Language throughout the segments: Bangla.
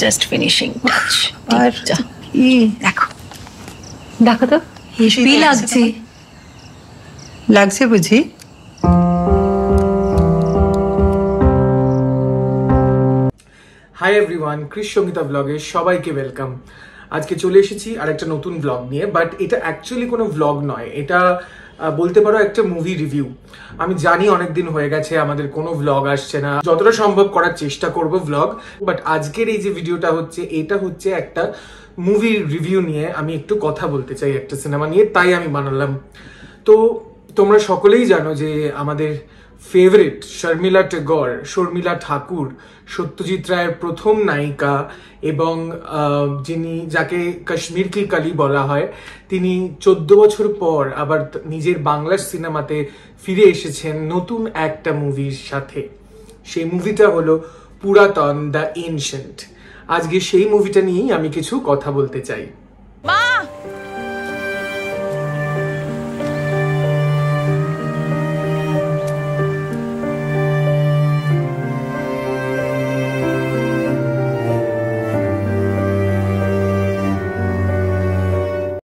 Just finishing touch. আর কি দেখো দেখো তো হেভি লাগছে। লাগছে বুঝি? হাই এভরিওয়ান, ক্রিস সঙ্গীতা ব্লগে সবাইকে ওয়েলকাম। আজকে চলে এসেছি আর একটা নতুন ব্লগ নিয়ে, বাট এটা অ্যাকচুয়ালি কোনো ব্লগ নয়, এটা বলতে পারো একটা মুভি রিভিউ। আমি জানি অনেকদিন হয়ে গেছে আমাদের কোনো ব্লগ আসছে না, যতটা সম্ভব করার চেষ্টা করব ব্লগ, বাট আজকের এই যে ভিডিওটা হচ্ছে এটা হচ্ছে একটা মুভি রিভিউ নিয়ে। আমি একটু কথা বলতে চাই একটা সিনেমা নিয়ে, তাই আমি বানালাম। তো তোমরা সকলেই জানো যে আমাদের ফেভারিট শর্মিলা ঠাকুর, সত্যজিৎ রায়ের প্রথম নায়িকা এবং যাকে কাশ্মীর কি কালি বলা হয়, তিনি 14 বছর পর আবার নিজের বাংলা সিনেমাতে ফিরে এসেছেন নতুন একটা মুভির সাথে। সেই মুভিটা হলো পুরাতন, দ্য এনশিয়েন্ট। আজকে সেই মুভিটা নিয়েই আমি কিছু কথা বলতে চাই।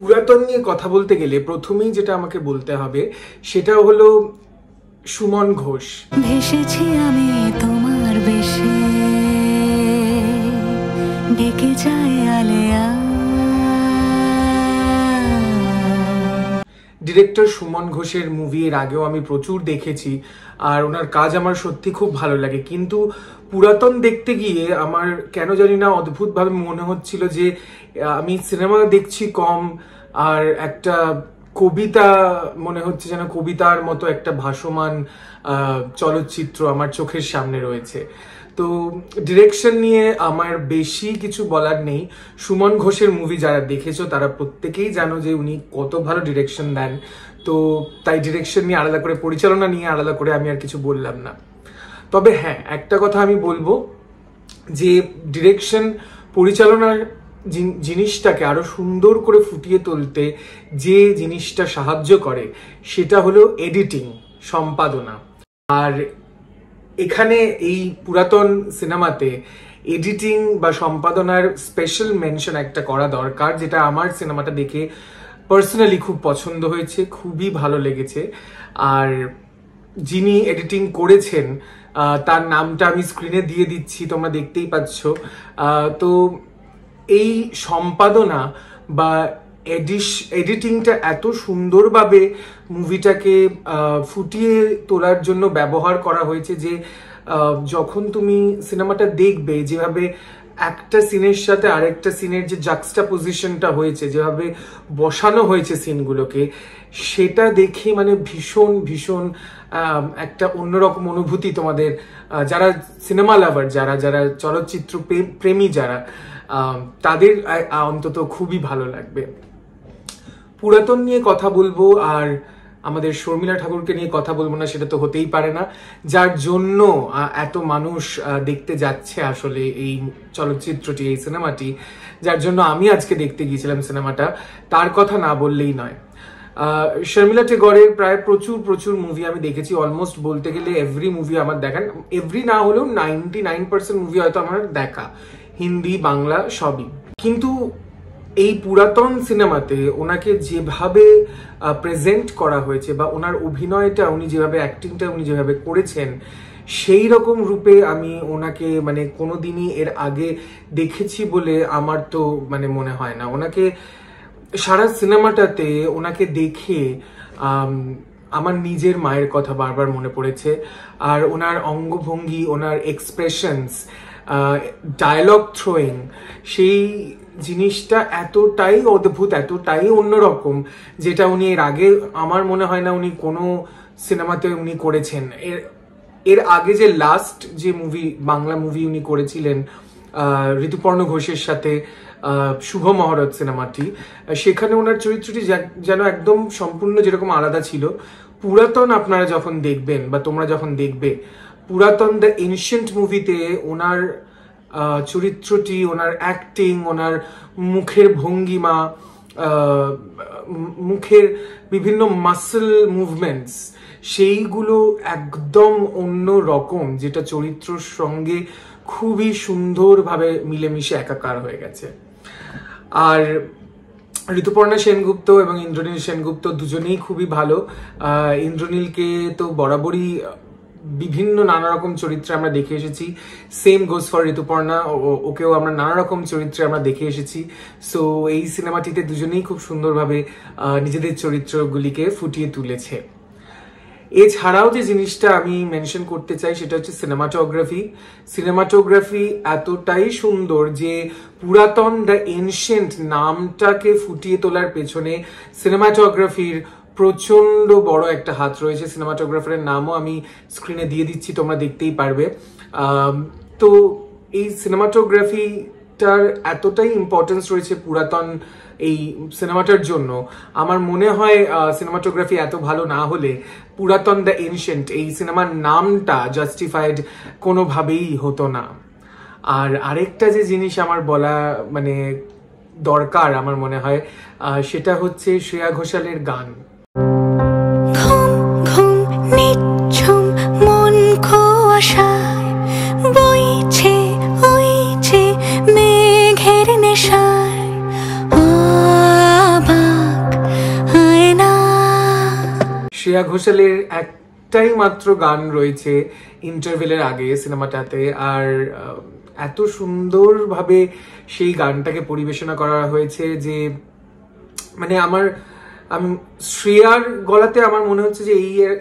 পুরাতন নিয়ে কথা বলতে গেলে প্রথমেই যেটা আমাকে বলতে হবে সেটা হলো সুমন ঘোষ। ভেসেছি আমি তোমার বেশে, ডেকে যায় আলেয়া। ডিরেক্টর সুমন ঘোষের মুভি এর আগেও আমি প্রচুর দেখেছি আর ওনার কাজ আমার সত্যি খুব ভালো লাগে, কিন্তু পুরাতন দেখতে গিয়ে আমার কেন জানি না অদ্ভুতভাবে মনে হচ্ছিল যে আমি সিনেমা দেখছি কম, আর একটা কবিতা মনে হচ্ছে যেন কবিতার মতো একটা ভাসমান চলচ্চিত্র আমার চোখের সামনে রয়েছে। তো ডিরেকশন নিয়ে আমার বেশি কিছু বলার নেই। সুমন ঘোষের মুভি যারা দেখেছো তারা প্রত্যেকেই জানো যে উনি কত ভালো ডিরেকশন দেন, তো তাই ডিরেকশন নিয়ে আলাদা করে, পরিচালনা নিয়ে আলাদা করে আমি আর কিছু বললাম না। তবে হ্যাঁ, একটা কথা আমি বলবো যে ডিরেকশন, পরিচালনার জিনিসটাকে আরো সুন্দর করে ফুটিয়ে তুলতে যে জিনিসটা সাহায্য করে সেটা হলো এডিটিং, সম্পাদনা। আর এখানে এই পুরাতন সিনেমাতে এডিটিং বা সম্পাদনার স্পেশাল মেনশন একটা করা দরকার, যেটা আমার সিনেমাটা দেখে পার্সোনালি খুব পছন্দ হয়েছে, খুবই ভালো লেগেছে। আর যিনি এডিটিং করেছেন তার নামটা আমি স্ক্রিনে দিয়ে দিচ্ছি, তোমরা দেখতেই পাচ্ছ। তো এই সম্পাদনা বা এডিটিংটা এত সুন্দরভাবে মুভিটাকে ফুটিয়ে তোলার জন্য ব্যবহার করা হয়েছে যে যখন তুমি সিনেমাটা দেখবে, যেভাবে একটা সিনের সাথে আরেকটা সিনের যে জাক্সটাপোজিশনটা হয়েছে, যেভাবে বসানো হয়েছে সিনগুলোকে, সেটা দেখে মানে ভীষণ ভীষণ একটা অন্যরকম অনুভূতি তোমাদের, যারা সিনেমা লাভার, যারা যারা চলচ্চিত্র প্রেমী যারা, তাদের অন্তত খুবই ভালো লাগবে। পুরাতন নিয়ে কথা বলবো আর আমাদের শর্মিলা ঠাকুরকে নিয়ে কথা বলবো না, সেটা তো হতেই পারে না, যার জন্য এত মানুষ দেখতে যাচ্ছে আসলে এই চলচ্চিত্রটি, এই সিনেমাটি, যার জন্য আমি আজকে দেখতে গিয়েছিলাম সিনেমাটা, তার কথা না বললেই নয়। শর্মিলা টেগরের প্রায় প্রচুর মুভি আমি দেখেছি, অলমোস্ট বলতে গেলে এভরি মুভি আমার দেখা, এভরি না হলেও 99% মুভি হয়তো আমার দেখা, হিন্দি বাংলা সবই। কিন্তু এই পুরাতন সিনেমাতে ওনাকে যেভাবে প্রেজেন্ট করা হয়েছে বা ওনার অভিনয়টা, উনি যেভাবে অ্যাক্টিংটা উনি যেভাবে করেছেন, সেই রকম রূপে আমি ওনাকে মানে কোনোদিনই এর আগে দেখেছি বলে আমার তো মানে মনে হয় না। ওনাকে সারা সিনেমাটাতে ওনাকে দেখে আমার নিজের মায়ের কথা বারবার মনে পড়েছে। আর ওনার অঙ্গভঙ্গি, ওনার এক্সপ্রেশনস, ডায়লগ থ্রোয়িং, সেই জিনিসটা এতটাই অদ্ভুত, এতটাই অন্যরকম, যেটা উনি এর আগে আমার মনে হয় না উনি কোনো সিনেমাতে উনি করেছেন। এর আগে যে লাস্ট যে মুভি, বাংলা মুভি উনি করেছিলেন ঋতুপর্ণ ঘোষের সাথে, শুভ মহরত সিনেমাটি, সেখানে ওনার চরিত্রটি যেন একদম সম্পূর্ণ যেরকম আলাদা ছিল। পুরাতন আপনারা যখন দেখবেন বা তোমরা যখন দেখবে, পুরাতন দ্য এনশিয়েন্ট মুভিতে ওনার চরিত্রটি, ওনার অ্যাক্টিং, ওনার মুখের ভঙ্গিমা, মুখের বিভিন্ন মাসল মুভমেন্টস, সেইগুলো একদম অন্য রকম, যেটা চরিত্রর সঙ্গে খুবই সুন্দরভাবে মিলেমিশে একাকার হয়ে গেছে। আর ঋতুপর্ণা সেনগুপ্ত এবং ইন্দ্রনীল সেনগুপ্ত দুজনেই খুবই ভালো। ইন্দ্রনীলকে তো বরাবরই বিভিন্ন নানা রকম চরিত্রে আমরা দেখে এসেছি, সেম গোজ ফর ঋতুপর্ণা, ওকেও আমরা নানা রকম চরিত্রে আমরা দেখে এসেছি। সো এই সিনেমাটিতে দুজনেই খুব সুন্দরভাবে নিজেদের চরিত্রগুলিকে ফুটিয়ে তুলেছে। এছাড়াও যে জিনিসটা আমি মেনশন করতে চাই সেটা হচ্ছে সিনেমাটোগ্রাফি এতটাই সুন্দর যে পুরাতন দ্য এনশিয়েন্ট নামটাকে ফুটিয়ে তোলার পেছনে সিনেমাটোগ্রাফির প্রচন্ড বড় একটা হাত রয়েছে। সিনেমাটোগ্রাফারের নামও আমি স্ক্রিনে দিয়ে দিচ্ছি, তোমরা দেখতেই পারবে। তো এই সিনেমাটোগ্রাফিটার এতটাই ইম্পর্টেন্স রয়েছে পুরাতন এই সিনেমাটার জন্য। আমার মনে হয় সিনেমাটোগ্রাফি এত ভালো না হলে পুরাতন দ্য এনশিয়েন্ট এই সিনেমার নামটা জাস্টিফাইড কোনোভাবেই হতো না। আর আরেকটা যে জিনিস আমার বলা মানে দরকার আমার মনে হয়, সেটা হচ্ছে শ্রেয়া ঘোষালের গান। ঘুম ঘুম নিঝুম মন কুয়াশায় বইছে বইছে মেঘের নেশায় অবাক হয় না। শ্রেয়া ঘোষালের একটাই মাত্র গান রয়েছে ইন্টারভেলের আগে সিনেমাটাতে, আর এত সুন্দরভাবে সেই গানটাকে পরিবেশনা করা হয়েছে যে মানে আমি শ্রেয়ার গলাতে আমার মনে হচ্ছে যে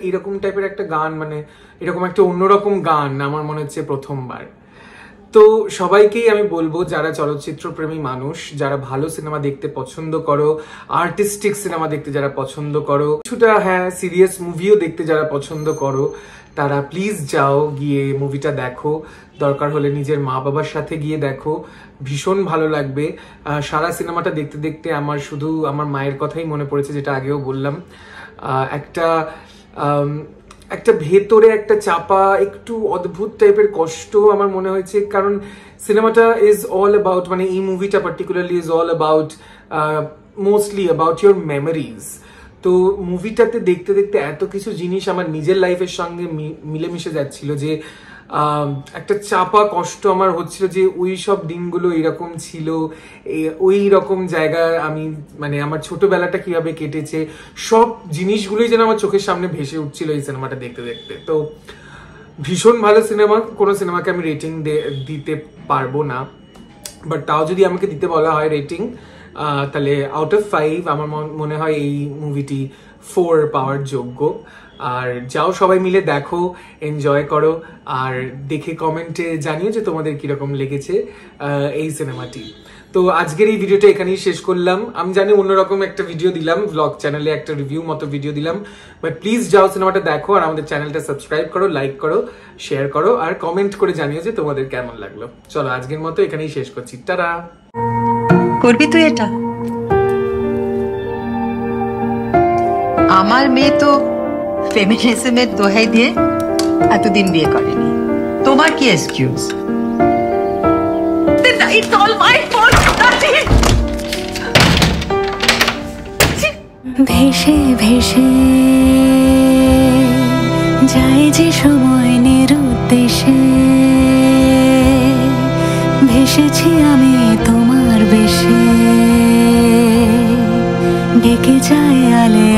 এইরকম টাইপের একটা গান, মানে এরকম একটা অন্যরকম গান আমার মনে হচ্ছে প্রথমবার। তো সবাইকেই আমি বলবো, যারা চলচ্চিত্র প্রেমী মানুষ, যারা ভালো সিনেমা দেখতে পছন্দ করো, আর্টিস্টিক সিনেমা দেখতে যারা পছন্দ করো, কিছুটা সিরিয়াস মুভিও দেখতে যারা পছন্দ করো, তারা প্লিজ যাও, গিয়ে মুভিটা দেখো। দরকার হলে নিজের মা বাবার সাথে গিয়ে দেখো, ভীষণ ভালো লাগবে। সারা সিনেমাটা দেখতে দেখতে আমার শুধু আমার মায়ের কথাই মনে পড়েছে, যেটা আগেও বললাম। একটা ভেতরে একটা চাপা একটু অদ্ভুত টাইপের কষ্ট আমার মনে হয়েছে, কারণ সিনেমাটা ইজ অল অ্যাবাউট, মানে এই মুভিটা particularly is all about mostly about your memories. তো মুভিটাতে দেখতে দেখতে এত কিছু জিনিস আমার নিজের লাইফের সঙ্গে মিলেমিশে যাচ্ছিল যে একটা চাপা কষ্ট আমার হচ্ছিল যে ওই সব দিনগুলো এরকম ছিল, ওই রকম জায়গায় আমি মানে আমার ছোটবেলাটা কিভাবে কেটেছে, সব জিনিসগুলোই যেন আমার চোখের সামনে ভেসে উঠছিল এই সিনেমাটা দেখতে দেখতে। তো ভীষণ ভালো সিনেমা। কোনো সিনেমাকে আমি রেটিং দিতে পারবো না, বাট তাও যদি আমাকে দিতে বলা হয় রেটিং, তাহলে আউট অফ 5 আমার মনে হয় এই মুভিটি 4 পাওয়ার যোগ্য। আর যাও সবাই মিলে দেখো, এনজয় করো, আর দেখে কমেন্টে জানিও যে তোমাদের কিরকম লেগেছে এই সিনেমাটি। তো আজকের এই ভিডিওটা এখানেই শেষ করলাম। আমি জানি অন্যরকম একটা ভিডিও দিলাম, ব্লগ চ্যানেলে একটা রিভিউ মতো ভিডিও দিলাম, বাট প্লিজ যাও সিনেমাটা দেখো, আর আমাদের চ্যানেলটা সাবস্ক্রাইব করো, লাইক করো, শেয়ার করো, আর কমেন্ট করে জানিও যে তোমাদের কেমন লাগলো। চলো আজকের মতো এখানেই শেষ করছি, টাটা। করবি তুই এটা? আমার মেয়ে তো ফেমিনিজমের দোহাই দিয়ে এতদিন বিয়ে করেনি, তোমার কি excuse? It's all my fault. ভেসে ভেসে যায় যে সময় নিরুদ্দেশে, ভেসেছি আমি তোমার বেশে, ডেকে যায় আলে